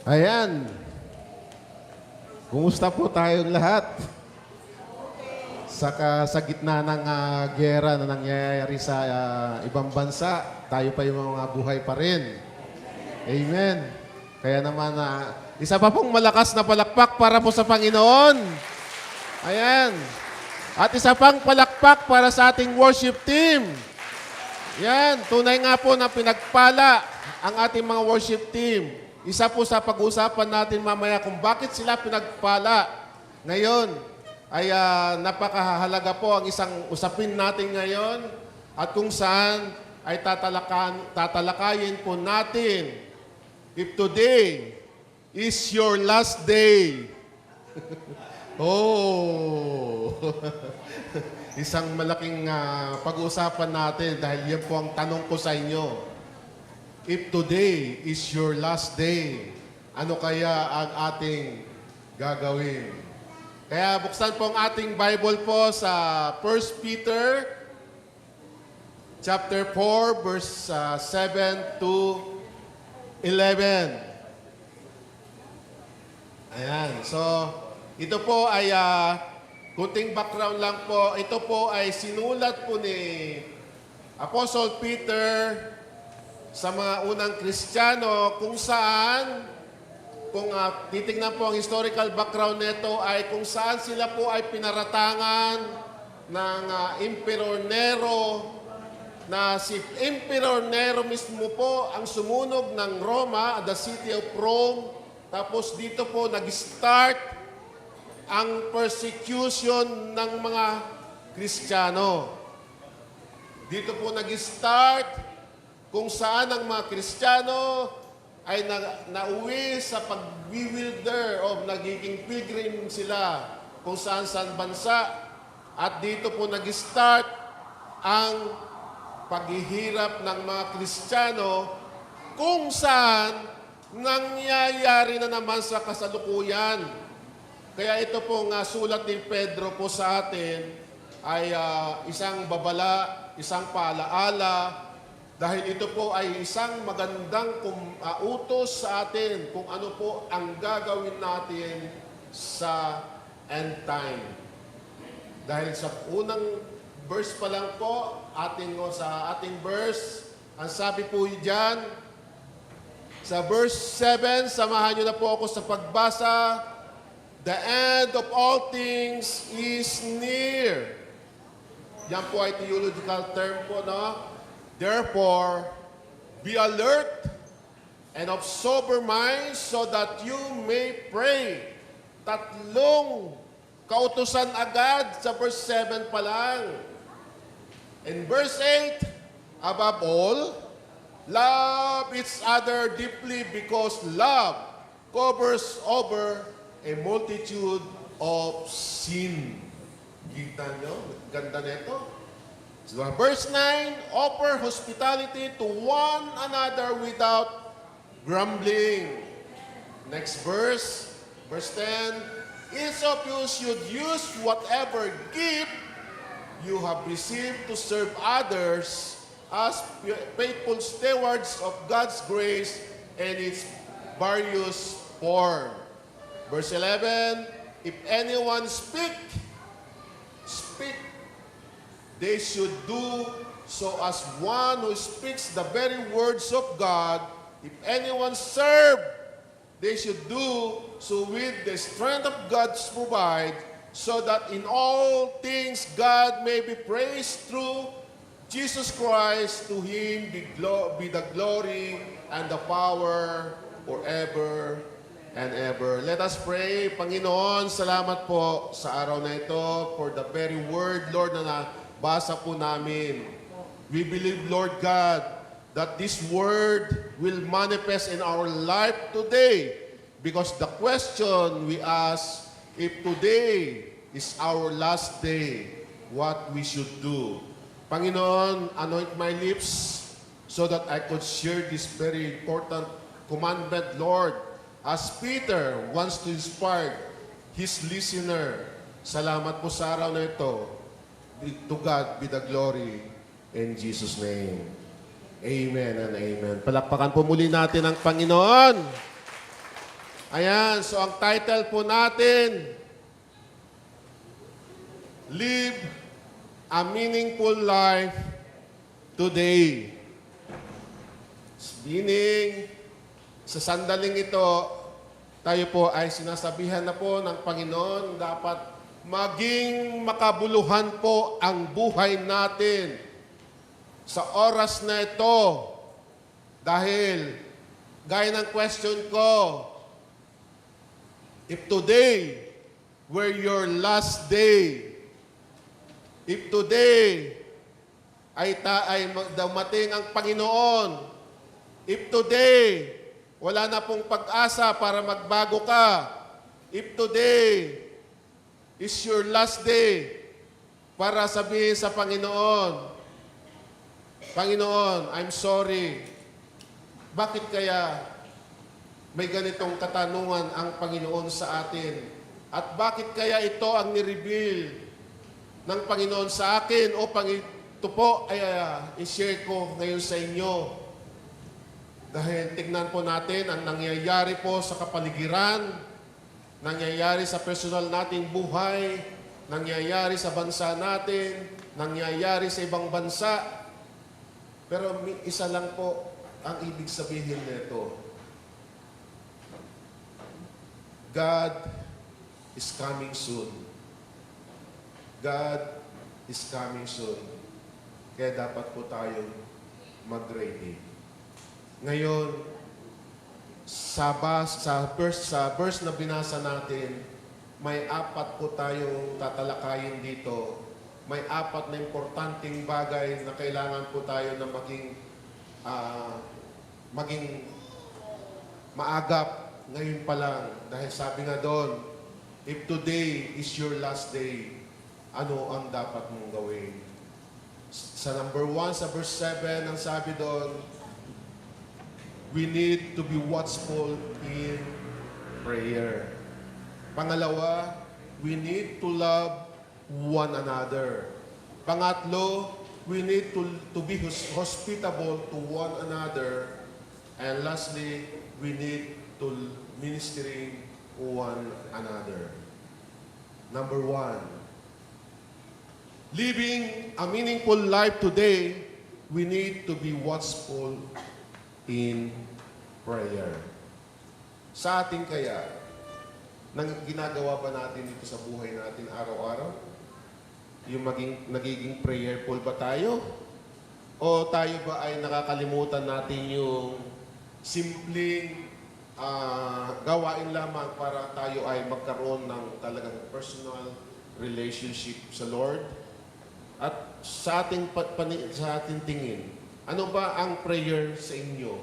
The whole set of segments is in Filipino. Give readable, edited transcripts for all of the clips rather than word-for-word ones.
Ayan. Kumusta po tayong lahat? Sa gitna ng giyera na nangyayari sa ibang bansa, tayo pa yung mga buhay pa rin. Amen. Kaya naman, isa pa pong malakas na palakpak para po sa Panginoon. Ayan. At isa pang palakpak para sa ating worship team. Yan, tunay nga po na pinagpala ang ating mga worship team. Isa po sa pag-uusapan natin mamaya kung bakit sila pinagpala. Ngayon, ay napakahalaga po ang isang usapin natin ngayon at kung saan ay tatalakayin po natin if today is your last day. Oh! Isang malaking pag-uusapan natin dahil yan po ang tanong ko sa inyo. If today is your last day, ano kaya ang ating gagawin? Kaya buksan po ang ating Bible po sa 1 Peter chapter 4 verse 7 to 11. Ayan. So, ito po ay kunting background lang po. Ito po ay sinulat po ni Apostle Peter sa mga unang Kristiyano kung saan, kung titignan po ang historical background nito, ay kung saan sila po ay pinaratangan ng Emperor Nero, na si Emperor Nero mismo po ang sumunog ng Roma, the city of Rome. Tapos dito po nag-start ang persecution ng mga Kristiyano. Dito po nag-start kung saan ang mga Kristiyano ay nauwi sa pag-bewilder o nagiging pilgrim sila kung saan bansa. At dito po nag-start ang paghihirap ng mga Kristiyano kung saan nangyayari na naman sa kasalukuyan. Kaya ito pong sulat ni Pedro po sa atin ay isang babala, isang paalaala, dahil ito po ay isang magandang utos sa atin kung ano po ang gagawin natin sa end time. Dahil sa unang verse pa lang po, sa ating verse, ang sabi po diyan, sa verse 7, samahan niyo na po ako sa pagbasa, the end of all things is near. Yan po ay theological term po, no? Therefore, be alert and of sober mind so that you may pray. Tatlong kautusan agad sa verse 7 pa lang. In verse 8, above all, love each other deeply because love covers over a multitude of sin. Kita nyo? Ganda nito. So, verse 9, offer hospitality to one another without grumbling. Next verse, verse 10, each of you should use whatever gift you have received to serve others as faithful stewards of God's grace and its various forms. Verse 11, if anyone speak, they should do so as one who speaks the very words of God. If anyone serve, they should do so with the strength of God provide, so that in all things God may be praised through Jesus Christ. To Him be the glory and the power forever and ever. Let us pray. Panginoon, salamat po sa araw na ito for the very word, Lord, na nabasa po namin. We believe, Lord God, that this word will manifest in our life today, because the question we ask, if today is our last day, what we should do. Panginoon, anoint my lips so that I could share this very important commandment, Lord, as Peter wants to inspire his listener. Salamat po sa araw na ito. To God be the glory in Jesus' name. Amen and amen. Palakpakan po muli natin ang Panginoon. Ayan, so ang title po natin, Live a Meaningful Life Today. Meaning, sa sandaling ito, tayo po ay sinasabihan na po ng Panginoon, dapat maging makabuluhan po ang buhay natin sa oras na ito. Dahil, gaya ng question ko, if today were your last day, if today ay dumating ang Panginoon, if today wala na pong pag-asa para magbago ka, if today is your last day para sabihin sa Panginoon, Panginoon, I'm sorry. Bakit kaya may ganitong katanungan ang Panginoon sa atin? At bakit kaya ito ang nireveal ng Panginoon sa akin? O ito po ay i-share ko ngayon sa inyo. Dahil tignan po natin ang nangyayari po sa kapaligiran, nangyayari sa personal nating buhay, nangyayari sa bansa natin, nangyayari sa ibang bansa. Pero isa lang po ang ibig sabihin nito. God is coming soon. God is coming soon. Kaya dapat po tayong mag-ready. Ngayon, sa verse na binasa natin, may 4 po tayong tatalakayin dito. May 4 na importanteng bagay na kailangan po tayo na maging maagap ngayon pa lang. Dahil sabi nga doon, if today is your last day, ano ang dapat mong gawin? Sa number 1, sa verse 7, ang sabi doon, we need to be watchful in prayer. Pangalawa, we need to love one another. Pangatlo, we need to be hospitable to one another. And lastly, we need to ministering one another. Number 1, living a meaningful life today, we need to be watchful in prayer. Sa atin kaya, ginagawa ba natin dito sa buhay natin araw-araw? Yung nagiging prayerful ba tayo? O tayo ba ay nakakalimutan natin yung simpleng gawain lamang para tayo ay magkaroon ng talagang personal relationship sa Lord? At sa ating tingin, ano ba ang prayer sa inyo?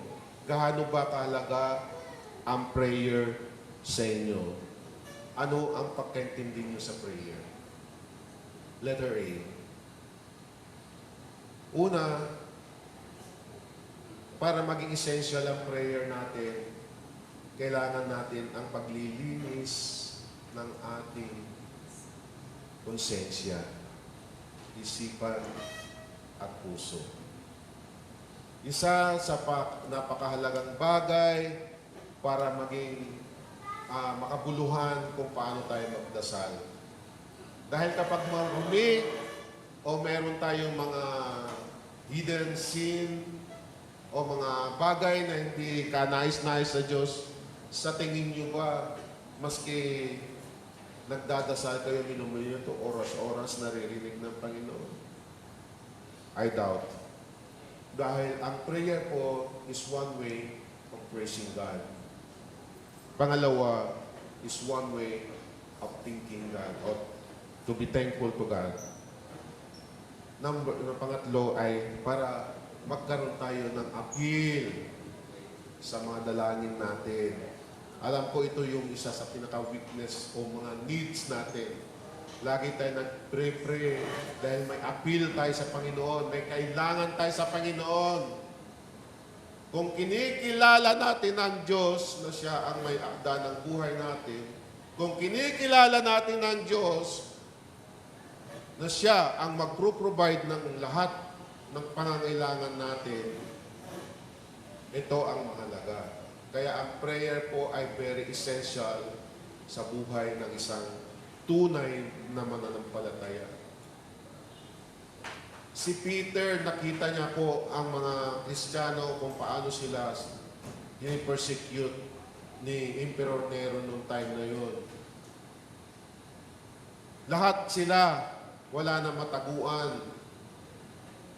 Gaano ba kahalaga ang prayer sa inyo? Ano ang pagkaintindi niyo sa prayer? Letter A. Una, para maging essential ang prayer natin, kailangan natin ang paglilinis ng ating konsensya, isipan at puso. Isa sa napakahalagang bagay para maging makabuluhan kung paano tayo magdasal. Dahil kapag marumi o meron tayong mga hidden sin o mga bagay na hindi kanais-nais sa Diyos, sa tingin nyo ba, maski nagdadasal kayo, minumuli nyo ito, oras-oras naririnig ng Panginoon? I doubt. Dahil ang prayer po is one way of praising God. Pangalawa is one way of thinking God or to be thankful to God. Pangatlo ay para magkaroon tayo ng appeal sa mga dalangin natin. Alam ko ito yung isa sa pinaka-weakness o mga needs natin. Lagi tayo nag-pray dahil may appeal tayo sa Panginoon. May kailangan tayo sa Panginoon. Kung kinikilala natin ang Diyos na siya ang may akda ng buhay natin, kung kinikilala natin ang Diyos na siya ang mag-provide ng lahat ng pangangailangan natin, ito ang mahalaga. Kaya ang prayer po ay very essential sa buhay ng isang tunay na mananampalataya. Si Peter, nakita niya po ang mga Kristiyano kung paano sila persecute ni Emperor Nero noong time na yun. Lahat sila, wala na mataguan.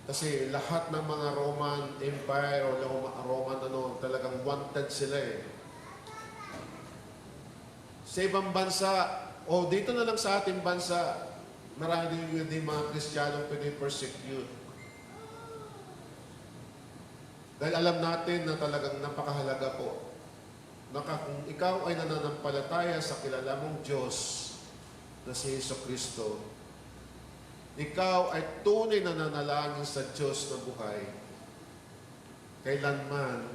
Kasi lahat ng mga Roman Empire o Roman talagang wanted sila eh. Sa ibang bansa, o dito na lang sa ating bansa, marami din mga Kristiyanong pinipersecute. Dahil alam natin na talagang napakahalaga po na kung ikaw ay nananampalataya sa kilala mong Diyos na si Jesucristo, ikaw ay tunay na nanalangin sa Diyos na buhay, kailanman,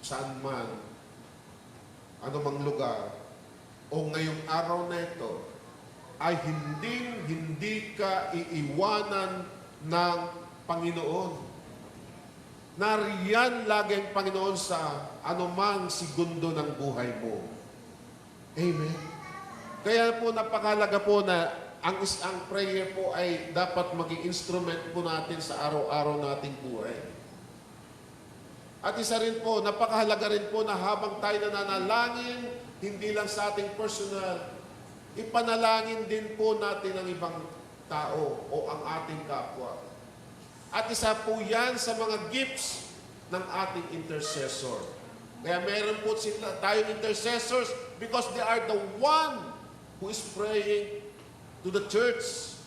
saan man, anumang lugar, o ngayong araw na ito, ay hindi ka iiwanan ng Panginoon. Nariyan lagi ang Panginoon sa anumang segundo ng buhay mo. Amen. Kaya po napakalaga po na ang prayer po ay dapat maging instrument po natin sa araw-araw nating buhay. At isa rin po, napakahalaga rin po na habang tayo nananalangin, hindi lang sa ating personal, ipanalangin din po natin ang ibang tao o ang ating kapwa. At isa po yan sa mga gifts ng ating intercessor. Kaya meron po sila tayong intercessors because they are the one who is praying to the church,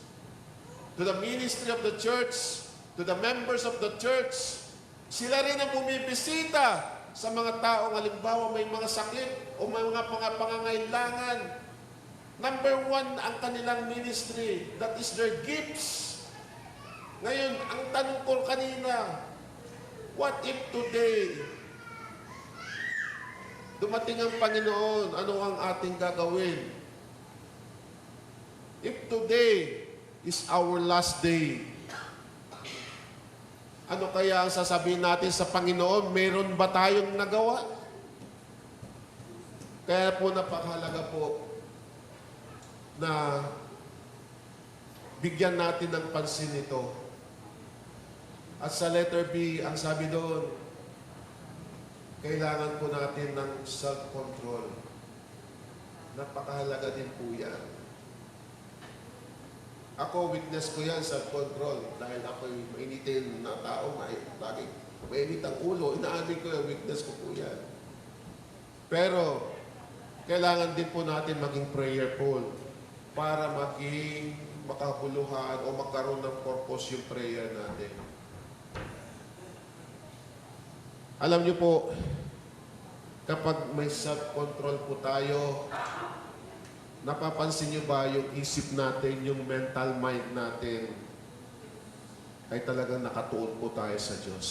to the ministry of the church, to the members of the church. Sila rin ang bumibisita sa mga taong halimbawa may mga sakit o may mga pangangailangan. Number one, ang kanilang ministry, that is their gifts. Ngayon, ang tanong ko kanina, what if today, dumating ang Panginoon, ano ang ating gagawin? If today is our last day, ano kaya ang sasabihin natin sa Panginoon? Meron ba tayong nagawa? Kaya po napakahalaga po na bigyan natin ng pansin ito. At sa letter B, ang sabi doon, kailangan po natin ng self-control. Napakahalaga din po yan. Ako, weakness ko yan, self-control. Dahil ako'y mainitin na tao, lagi mainit ang ulo, inaamin ko yung weakness ko po yan. Pero, kailangan din po natin maging prayerful para maging makabuluhan o magkaroon ng purpose yung prayer natin. Alam niyo po, kapag may self-control po tayo, napapansin niyo ba yung isip natin, yung mental mind natin, ay talagang nakatuon po tayo sa Diyos.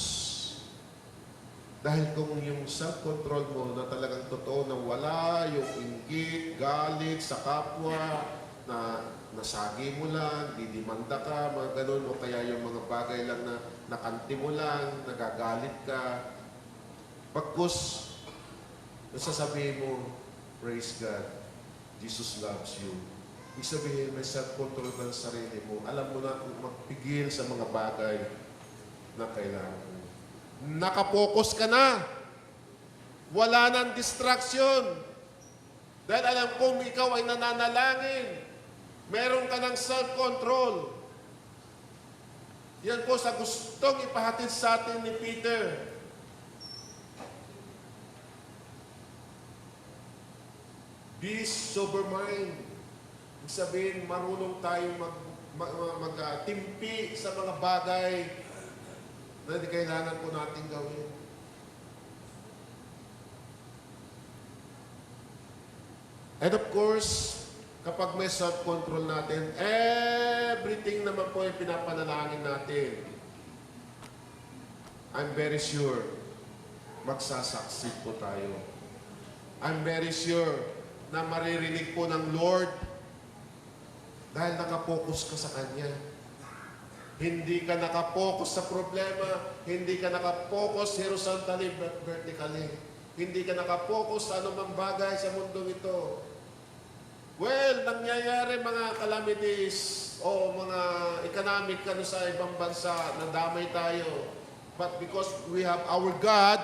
Dahil kung yung self-control mo na talagang totoo na wala yung inggit, galit sa kapwa, na nasagi mo lang, didimanda ka, mga ganun, o kaya yung mga bagay lang na nakanti mo lang, nagagalit ka, pagkus, nasasabihin mo, praise God, Jesus loves you. Ibig sabihin, may self-control ka sa sarili mo. Alam mo na kung magpigil sa mga bagay na kailangan mo. Nakapokus ka na. Wala nang distraction. Dahil alam kong ikaw ay nananalangin. Meron ka ng self-control. Yan po sa gustong ipahatid sa atin ni Peter. Be sober mind. Ibig sabihin, marunong tayong magtimpi sa mga bagay na hindi kailangan po natin gawin. And of course, kapag may self-control natin, everything naman po yung pinapanalangin natin, I'm very sure, magsasucceed po tayo. I'm very sure na maririnig po ng Lord dahil nakapokus ka sa Kanya. Hindi ka nakapokus sa problema, hindi ka nakapokus horizontally but vertically. Hindi ka nakapokus sa anumang bagay sa mundong ito. Well, nangyayari mga calamities o mga economic sa ibang bansa, nadamay tayo. But because we have our God,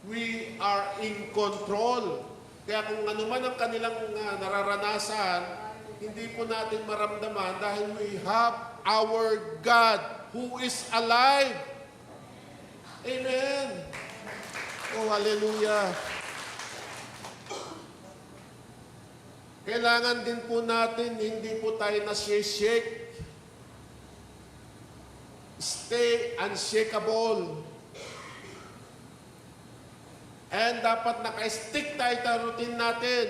we are in control. Kaya kung ano man ang kanilang nararanasan, hindi po natin maramdaman dahil we have our God who is alive. Amen. Oh, hallelujah. Kailangan din po natin, hindi po tayo na-shake. Stay unshakable. And dapat naka-stick tayo sa routine natin.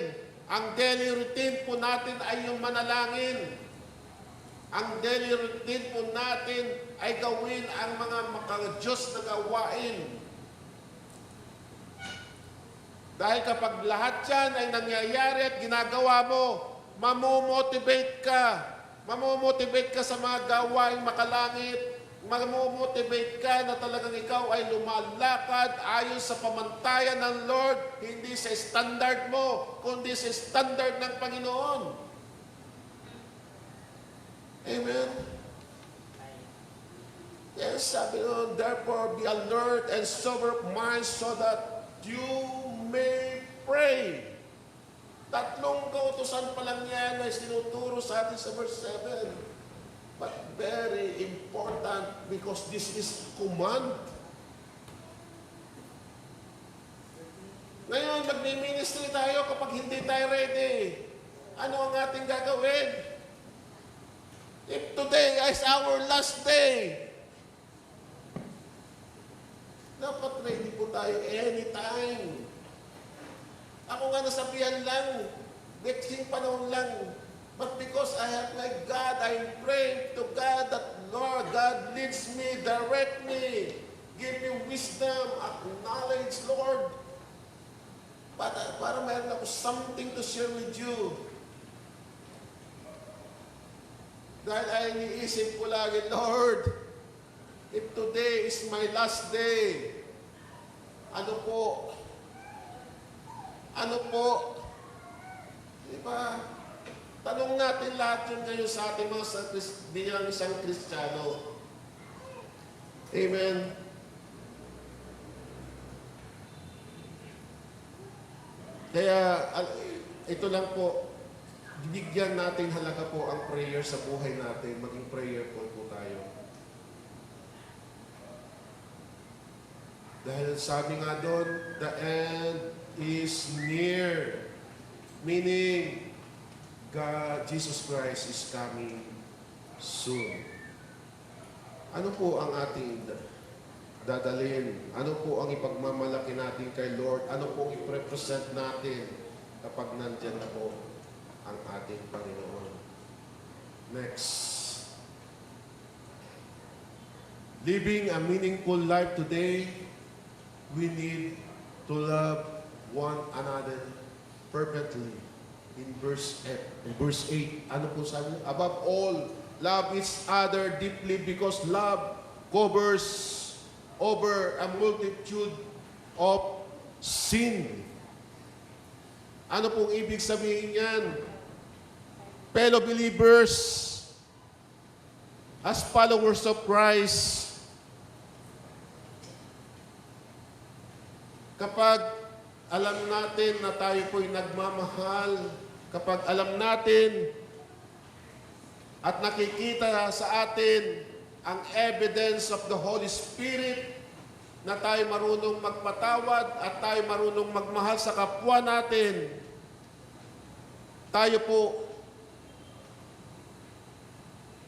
Ang daily routine po natin ay yung manalangin. Ang daily routine po natin ay gawin ang mga maka-Diyos na gawain. Dahil kapag lahat yan ay nangyayari at ginagawa mo, mamomotivate ka. Mamomotivate ka sa mga gawain makalangit. Mamomotivate ka na talagang ikaw ay lumalakad ayon sa pamantayan ng Lord, hindi sa standard mo, kundi sa standard ng Panginoon. Amen? Yes, sabi nun, therefore be alert and sober of mind so that you may pray. Tatlong kautusan pa lang yan ay sinuturo sa atin sa verse 7. But very important because this is command. Ngayon, magmi-ministry tayo kapag hindi tayo ready. Ano ang ating gagawin? If today is our last day, dapat ready po tayo anytime. Ako nga nasabihan lang, next panahon lang. But because I have my God, I pray to God that, Lord, God leads me, direct me, give me wisdom, acknowledge, Lord. Para mayroon ako something to share with you. Dahil ay iniisip ko lagi, Lord, if today is my last day, ano po? Diba? Tanong natin lahat yun ngayon sa ating mga bilang isang Kristiyano. Amen. Kaya, ito lang po, bigyan natin halaga po ang prayer sa buhay natin, maging prayerful po tayo. Dahil sabi nga doon, the end is near. Meaning, God, Jesus Christ is coming soon. Ano po ang ating dadalhin? Ano po ang ipagmamalaki natin kay Lord? Ano po ang i-represent natin kapag nandyan na po ang ating Panginoon? Next. Living a meaningful life today, we need to love one another fervently. In verse 8, ano po sabi? Above all, love each other deeply because love covers over a multitude of sin. Ano pong ibig sabihin yan? Fellow believers, as followers of Christ, kapag alam natin na tayo po'y nagmamahal, kapag alam natin at nakikita sa atin ang evidence of the Holy Spirit na tayo marunong magpatawad at tayo marunong magmahal sa kapwa natin, tayo po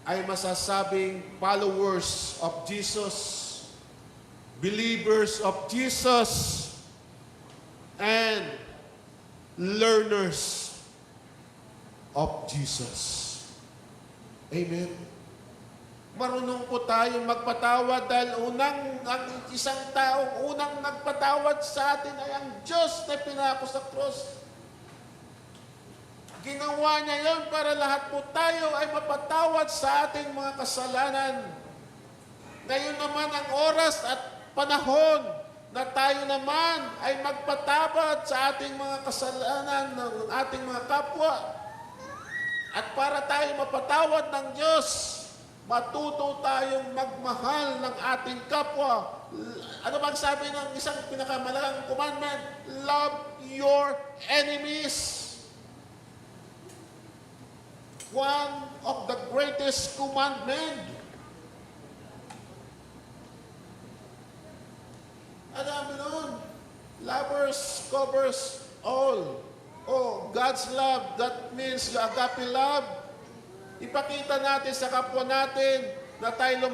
ay masasabing followers of Jesus, believers of Jesus, and learners of Jesus. Amen. Marunong po tayong magpatawad dahil ang isang taong unang nagpatawad sa atin ay ang Diyos na pinako sa cross. Ginawa niya yon para lahat po tayo ay mapatawad sa ating mga kasalanan. Ngayon naman ang oras at panahon na tayo naman ay magpatawad sa ating mga kasalanan ng ating mga kapwa. At para tayo mapatawad ng Diyos, matuto tayong magmahal ng ating kapwa. Ano bang sabi ng isang pinakamalaking commandment? Love your enemies. One of the greatest commandment. Alam mo nun, lovers covers all. Oh, God's love, that means agape love. Ipakita natin sa kapwa natin na tayo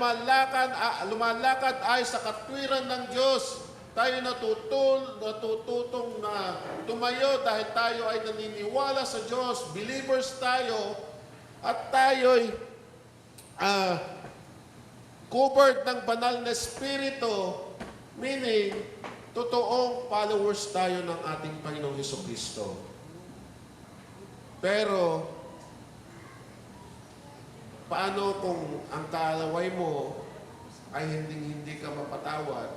lumalakad ay sa katwiran ng Diyos. Tayo natututong na tumayo dahil tayo ay naniniwala sa Diyos. Believers tayo at tayo'y covered ng banal na Espiritu. Meaning, totoong followers tayo ng ating Panginoong Jesucristo. Pero, paano kung ang kalaway mo ay hindi ka mapatawad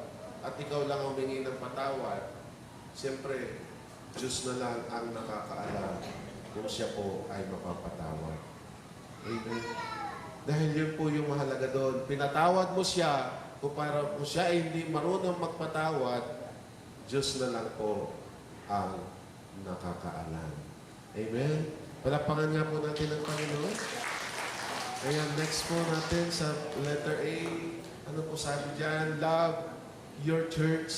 at ikaw lang ang humingi ng patawad? Siyempre, Diyos na lang ang nakakaalam kung siya po ay mapapatawad. Amen? Dahil yun po yung mahalaga doon. Pinatawad mo siya. Kung para po siya ay hindi marunong magpatawad, Diyos na lang po ang nakakaalam. Amen? Palakpakan nga po natin ang Panginoon. Ayan, next po natin sa letter A. Ano po sabi dyan? Love your church.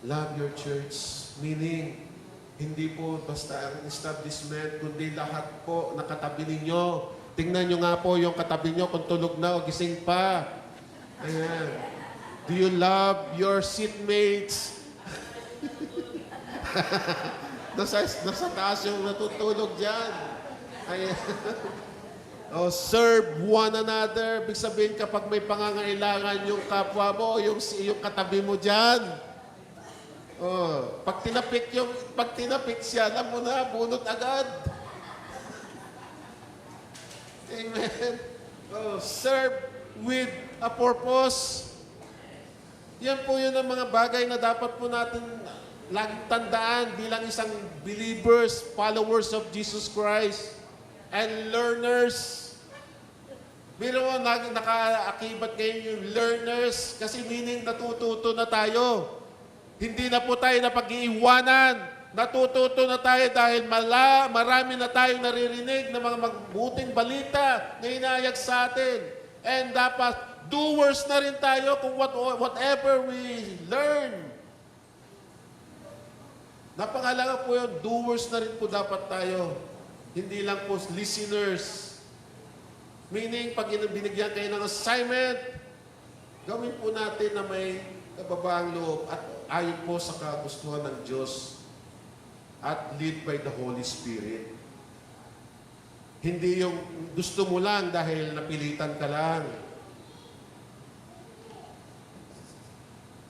Love your church. Meaning, hindi po basta ang establishment, kundi lahat po nakatabi ninyo. Tingnan nyo nga po yung katabi nyo kung tulog na o gising pa. Ayan. Do you love your seatmates? nasa taas yung natutulog dyan. Ayan. Oh, serve one another. Ibig sabihin kapag may pangangailangan yung kapwa mo, yung katabi mo dyan. Oh, pag tinapik siya, alam mo na, bunot agad. Amen. Oh, serve with a purpose. Yan po yun ang mga bagay na dapat po natin laging tandaan bilang isang believers, followers of Jesus Christ, and learners. Pero nakaakibat ngayon yung learners kasi meaning natututo na tayo. Hindi na po tayo napag-iiwanan. Natututo na tayo dahil marami na tayong naririnig ng mga magbuting balita na inayag sa atin. And dapat doers na rin tayo kung whatever we learn. Napangalaga po yun, doers na rin po dapat tayo. Hindi lang po listeners. Meaning, pag binigyan kayo ng assignment, gawin po natin na may kababaang loob at ayon po sa kagustuhan ng Diyos. At lead by the Holy Spirit. Hindi yung gusto mo lang dahil napilitan ka lang.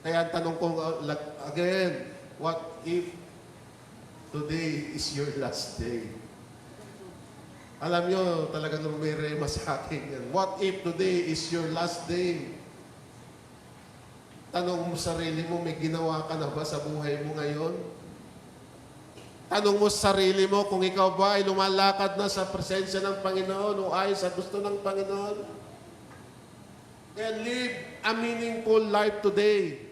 Kaya ang tanong ko again, what if today is your last day? Alam nyo, talagang may rema sa akin yan. What if today is your last day? Tanong mo sarili mo, may ginawa ka na ba sa buhay mo ngayon? Tanong mo sa sarili mo kung ikaw ba ay lumalakad na sa presensya ng Panginoon o ay sa gusto ng Panginoon. And live a meaningful life today.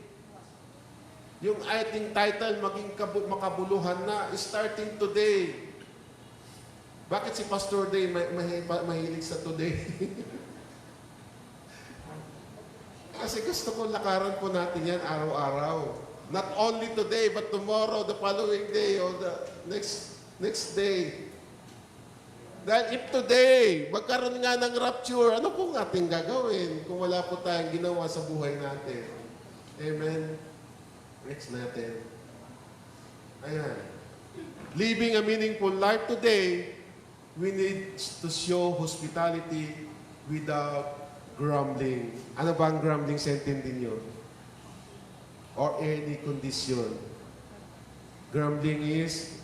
Yung ating title, maging makabuluhan na, starting today. Bakit si Pastor Day mahilig sa today? Kasi gusto ko lakaran po natin yan araw-araw. Not only today, but tomorrow, the following day, or the next day. Dahil if today, magkaroon nga ng rapture, ano pong ating gagawin kung wala po tayong ginawa sa buhay natin? Amen? Next natin. Ayan. Living a meaningful life today, we need to show hospitality without grumbling. Ano ba ang grumbling sa intindi nyo? Or any condition. Grumbling is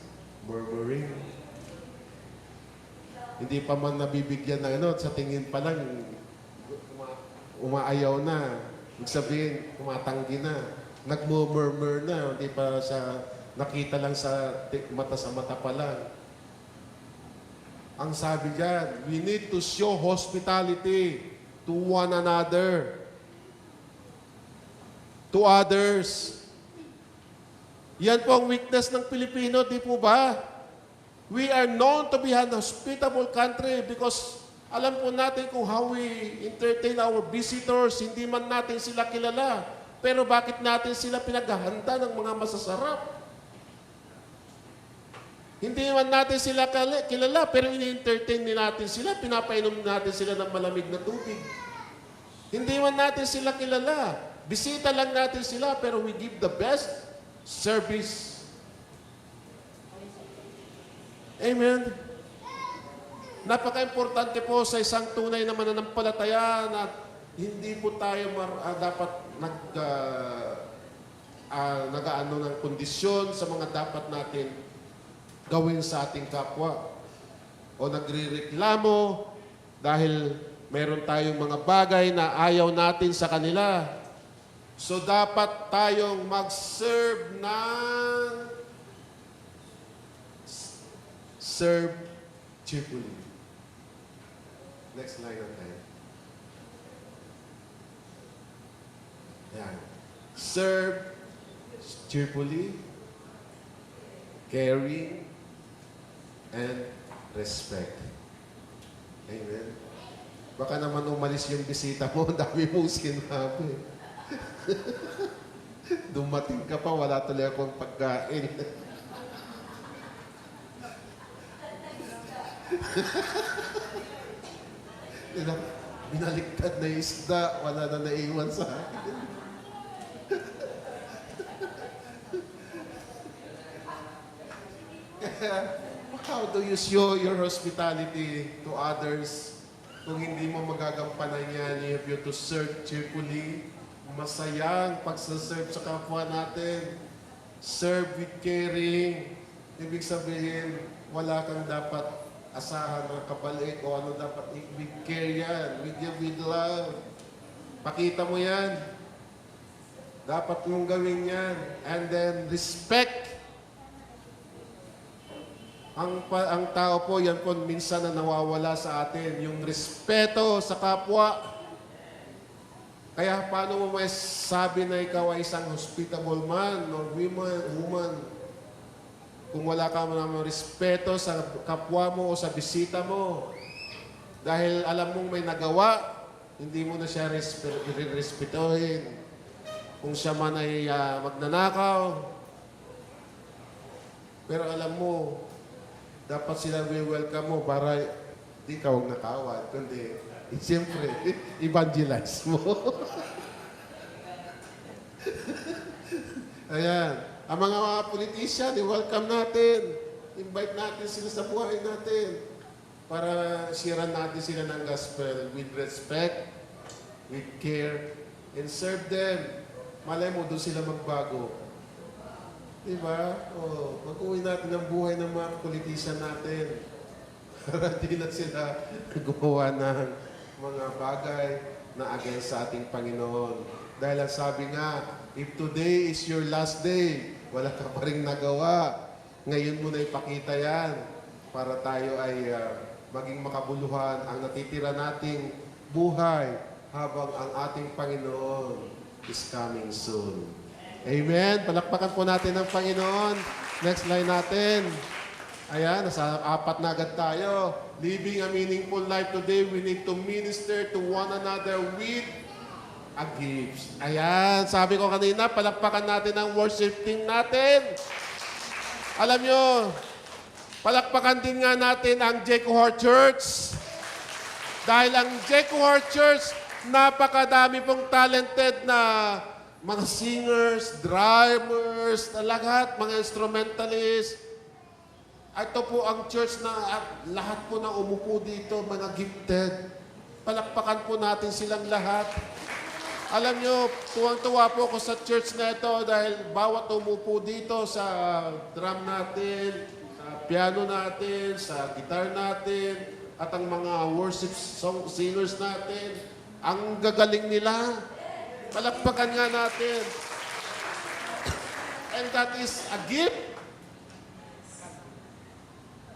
murmuring. Hindi pa man nabibigyan ng sa tingin pa lang, umaayaw na. Ibig sabihin, kumatanggi na. Nagmumurmur na. Hindi pa sa nakita lang sa mata pa lang. Ang sabi diyan, we need to show hospitality to one another, to others. Yan po ang weakness ng Pilipino, di po ba? We are known to be an hospitable country because alam po natin kung how we entertain our visitors, hindi man natin sila kilala. Pero bakit natin sila pinaghahanda ng mga masasarap? Hindi man natin sila kilala, pero ini-entertain natin sila, pinapainom natin sila ng malamig na tubig. Hindi man natin sila kilala. Bisita lang natin sila, pero we give the best service. Amen. Napaka-importante po sa isang tunay na mananampalataya na hindi po tayo dapat nag-aano ng kondisyon sa mga dapat natin gawin sa ating kapwa. O nagrereklamo dahil meron tayong mga bagay na ayaw natin sa kanila. So dapat tayong mag-serve ng serve cheerfully. Next line natin. Yan. Serve cheerfully, caring, and respect. Amen. Baka naman umalis yung bisita mo, dami mong sinabi. Dumating ka pa, wala tuloy akong pagkain. Binaliktad na yung isda, wala na naiwan sa akin. How do you show your hospitality to others kung hindi mo magagampanan yan? You have to serve cheerfully. Masayang pagsaserve sa kapwa natin. Serve with caring. Ibig sabihin, wala kang dapat asahan ng kabalik o ano dapat with care yan. With love. Pakita mo yan. Dapat mong gawin yan. And then, respect. Ang tao po, yan po minsan na nawawala sa atin, yung respeto sa kapwa. Kaya paano mo may sabi na ikaw ay isang hospitable man or woman, kung wala ka naman respeto sa kapwa mo o sa bisita mo? Dahil alam mong may nagawa, hindi mo na siya respetuhin. Kung siya man ay magnanakaw, pero alam mo, dapat sila welcome mo para di ka huwag nakawan. Kundi, siyempre, evangelize mo. Ayan. Ang mga politician, i-welcome natin. Invite natin sila sa buhay natin para siran natin sila ng gospel with respect, with care, and serve them. Malay mo, doon sila magbago. Diba? O, mag-uwi natin ang buhay ng mga politician natin. Para di na sila gumawa ng mga bagay na against sa ating Panginoon. Dahil ang sabi nga, if today is your last day, wala ka pa rin nagawa. Ngayon mo na ipakita yan para tayo ay maging makabuluhan ang natitira nating buhay habang ang ating Panginoon is coming soon. Amen. Palakpakan po natin ang Panginoon. Next line natin. Ayan, nasa 4 na agad tayo. Living a meaningful life today, we need to minister to one another with a gift. Ayan, sabi ko kanina, palakpakan natin ang worship team natin. Alam nyo, palakpakan din nga natin ang Jecohar Church. Dahil ang Jecohar Church, napakadami pong talented na mga singers, drummers, lahat, mga instrumentalists. Ito po ang church na lahat po na umupo dito, mga gifted. Palakpakan po natin silang lahat. Alam nyo, tuwang-tuwa po ako sa church na ito dahil bawat umupo dito sa drum natin, sa piano natin, sa guitar natin, at ang mga worship song singers natin, ang gagaling nila. Palakpakan nga natin. And that is a gift.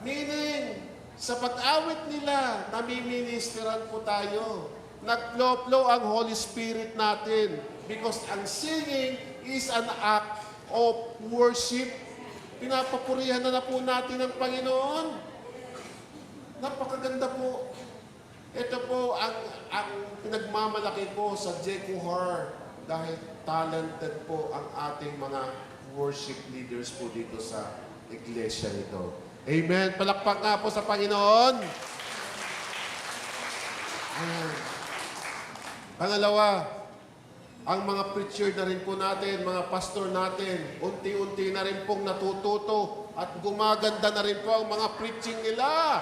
Meaning, sa pag-awit nila, namiministeran po tayo. Nag-flow ang Holy Spirit natin. Because ang singing is an act of worship. Pinapapurihan na po natin ang Panginoon. Napakaganda po. Ito po ang pinagmamalaki ko sa Jekuhar dahil talented po ang ating mga worship leaders po dito sa iglesia nito. Amen. Palakpak nga po sa Panginoon. Pangalawa, ang mga preacher na rin po natin, mga pastor natin, unti-unti na rin pong natututo at gumaganda na rin po ang mga preaching nila.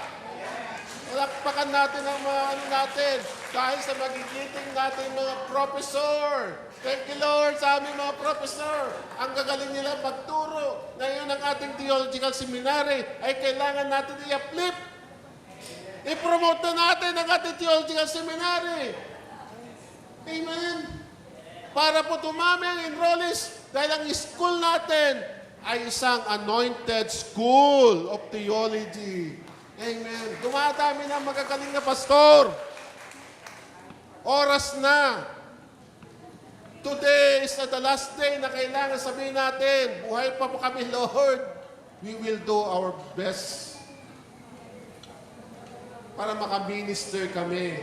Palakpakan natin ang mga natin dahil sa magigiting natin mga professor. Thank you, Lord, sa aming mga professor. Ang gagaling nila pagturo. Ngayon ang ating theological seminary ay kailangan natin i-uplift. I-promote na natin ang ating theological seminary. Amen. Para po tumami ang enrollees dahil ang school natin ay isang anointed school of theology. Amen. Dumadami na magagaling na pastor. Oras na. Today is the last day na kailangan sabihin natin, buhay pa po kami, Lord. We will do our best para makaminister kami.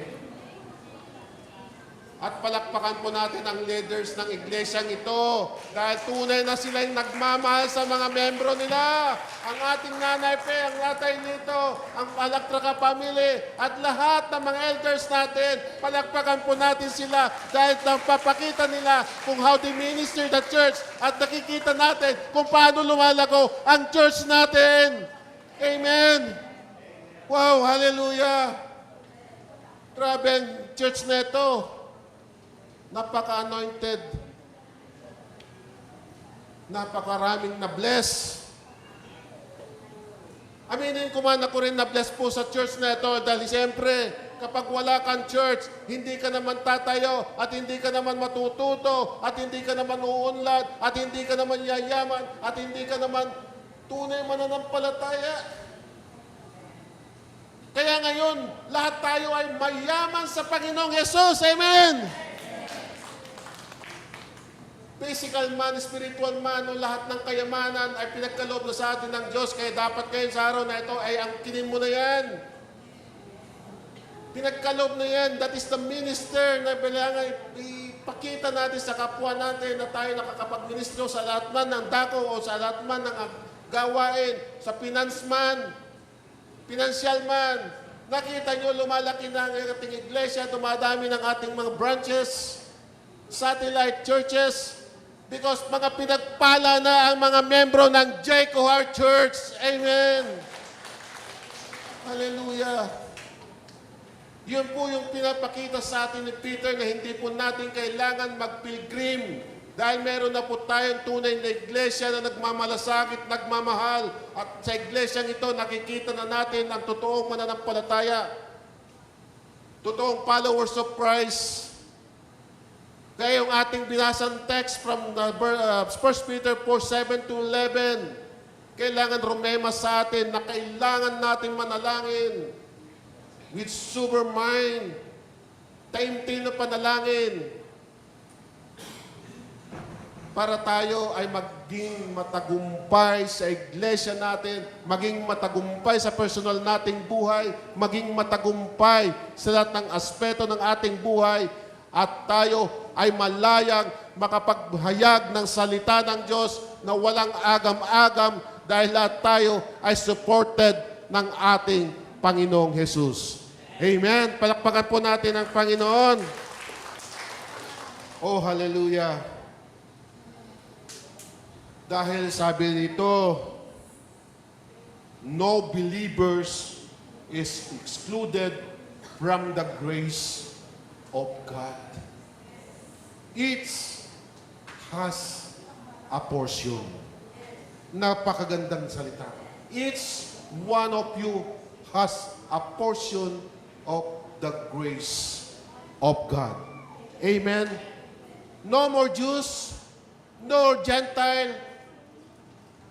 At palakpakan po natin ang leaders ng iglesyang ito dahil tunay na sila yung nagmamahal sa mga membro nila. Ang ating nanay pe, ang latay nito, ang Palaktraka family at lahat ng mga elders natin, palakpakan po natin sila dahil napapakita nila kung how they minister the church at nakikita natin kung paano lumalago ang church natin. Amen. Wow, hallelujah. Grabe ang church na ito. Napaka-anointed. Napakaraming na-bless. Aminin ko man ako rin na-bless po sa church na ito dahil siyempre, kapag wala kang church, hindi ka naman tatayo at hindi ka naman matututo at hindi ka naman uunlad at hindi ka naman yayaman at hindi ka naman tunay mananampalataya. Kaya ngayon, lahat tayo ay mayaman sa Panginoong Yesus. Amen! Physical man, spiritual man, o lahat ng kayamanan ay pinagkaloob na sa atin ng Diyos. Kaya dapat ngayon sa araw na ito ay angkinin mo na yan. Pinagkaloob na yan. That is the minister na kailangan ipakita natin sa kapwa natin na tayo nakakapag-ministro sa lahat man ng dako o sa lahat man ng gawain, sa finance man, financial man. Nakita nyo, lumalaki na ang ating iglesia, dumadami ng ating mga branches, satellite churches, because mga pinagpala na ang mga membro ng Jekuhar Church. Amen. Hallelujah. Yun po yung pinapakita sa atin ni Peter na hindi po natin kailangan magpilgrim dahil meron na po tayong tunay na iglesia na nagmamalasakit, nagmamahal. At sa iglesyang ito, nakikita na natin ang totoong mananampalataya. Totoong followers of Christ. Kaya yung ating binasang text from 1 Peter 4:7-11, kailangan rumema sa atin na kailangan natin manalangin with sober mind, taimtim na panalangin, para tayo ay maging matagumpay sa iglesia natin, maging matagumpay sa personal nating buhay, maging matagumpay sa lahat ng aspeto ng ating buhay, at tayo ay malayang makapaghayag ng salita ng Diyos na walang agam-agam dahil lahat tayo ay supported ng ating Panginoong Jesus. Amen. Palakpakan po natin ang Panginoon. Oh, hallelujah. Dahil sabi nito, no believers is excluded from the grace of God. Each has a portion. Napakagandang salita. Each one of you has a portion of the grace of God. Amen? No more Jews, no Gentile,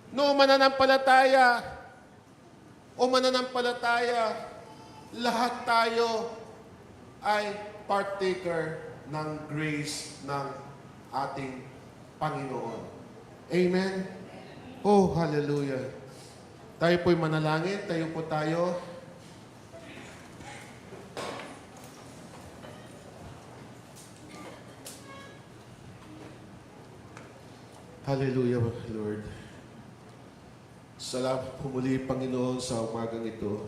no mananampalataya o mananampalataya. Lahat tayo ay partaker ng grace ng ating Panginoon. Amen? Oh, hallelujah. Tayo po'y manalangin. Tayo po tayo. Hallelujah, Lord. Salamat po muli, Panginoon, sa umagang ito.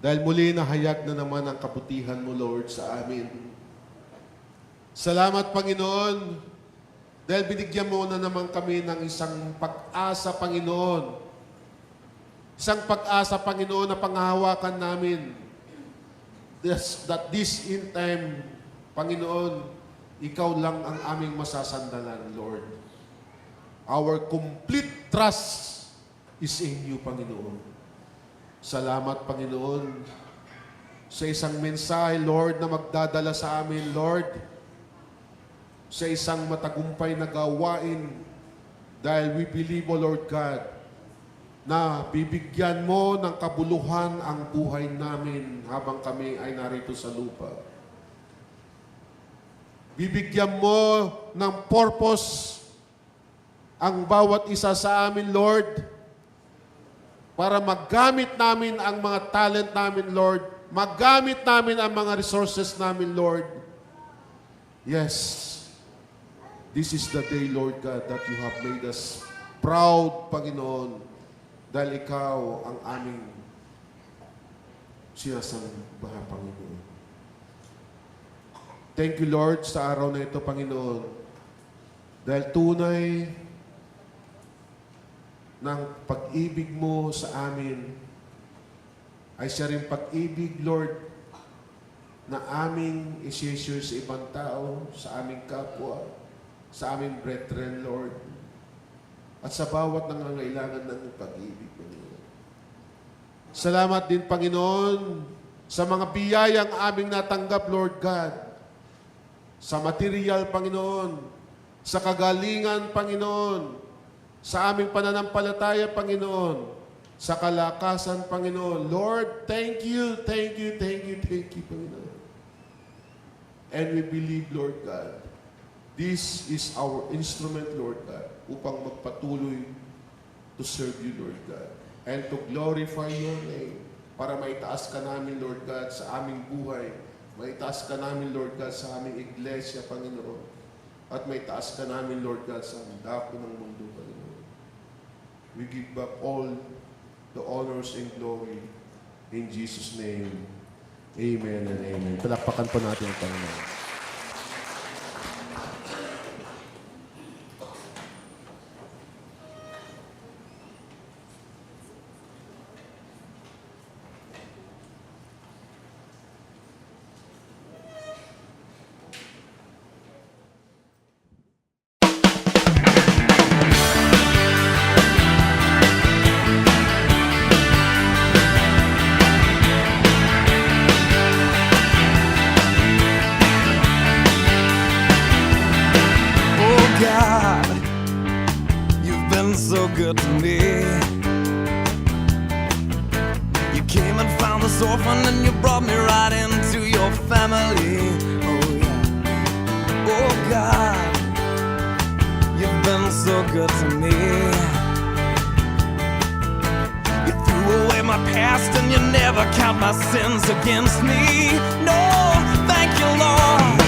Dahil muli nahayag na naman ang kabutihan mo, Lord, sa amin. Salamat, Panginoon, dahil binigyan mo na naman kami ng isang pag-asa, Panginoon. Isang pag-asa, Panginoon, na panghahawakan namin. That this in time, Panginoon, ikaw lang ang aming masasandalan, Lord. Our complete trust is in you, Panginoon. Salamat, Panginoon, sa isang mensahe, Lord, na magdadala sa amin, Lord, sa isang matagumpay na gawain, dahil we believe, O Lord God, na bibigyan mo ng kabuluhan ang buhay namin habang kami ay narito sa lupa. Bibigyan mo ng purpose ang bawat isa sa amin, Lord, para magamit namin ang mga talent namin, Lord. Magamit namin ang mga resources namin, Lord. Yes, this is the day, Lord God, that you have made us proud, Panginoon, dahil ikaw ang aming sinasamba, Panginoon. Thank you, Lord, sa araw na ito, Panginoon, dahil tunay ng pag-ibig mo sa amin ay siya rin pag-ibig, Lord, na aming isi-share sa ibang tao, sa aming kapwa, sa aming brethren, Lord, at sa bawat nangangailangan ng pag-ibig, Panginoon. Salamat din, Panginoon, sa mga biyayang aming natanggap, Lord God, sa material, Panginoon, sa kagalingan, Panginoon, sa aming pananampalataya, Panginoon, sa kalakasan, Panginoon. Lord, thank you, thank you, thank you, thank you, Panginoon. And we believe, Lord God, this is our instrument, Lord God, upang magpatuloy to serve you, Lord God, and to glorify your name, para maitaas ka namin, Lord God, sa aming buhay, maitaas ka namin, Lord God, sa aming iglesia, Panginoon, at maitaas ka namin, Lord God, sa dako ng mundo, Panginoon. We give back all the honors and glory in Jesus' name. Amen and amen. Palakpakan po natin ang Panginoon. God, you've been so good to me. You came and found this orphan and you brought me right into your family. Oh yeah. Oh God, you've been so good to me. You threw away my past and you never count my sins against me. No, thank you, Lord.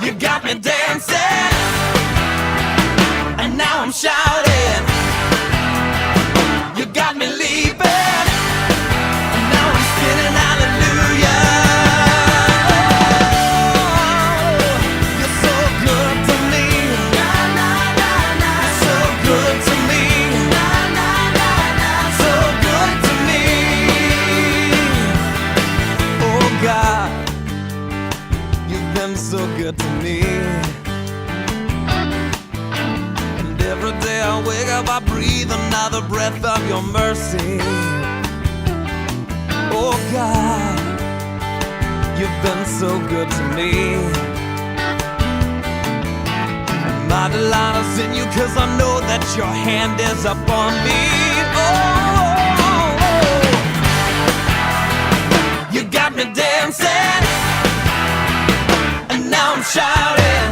You got me dancing, and now I'm shouting. You got me leaping, and now I'm spinning hallelujah. Oh, you're so good to me. You're so good to me. So good to me. Oh God, you've been so good to me. And every day I wake up, I breathe another breath of your mercy. Oh God, you've been so good to me. My delight is in you, cause I know that your hand is up on me. You got me dancing, and now I'm shouting.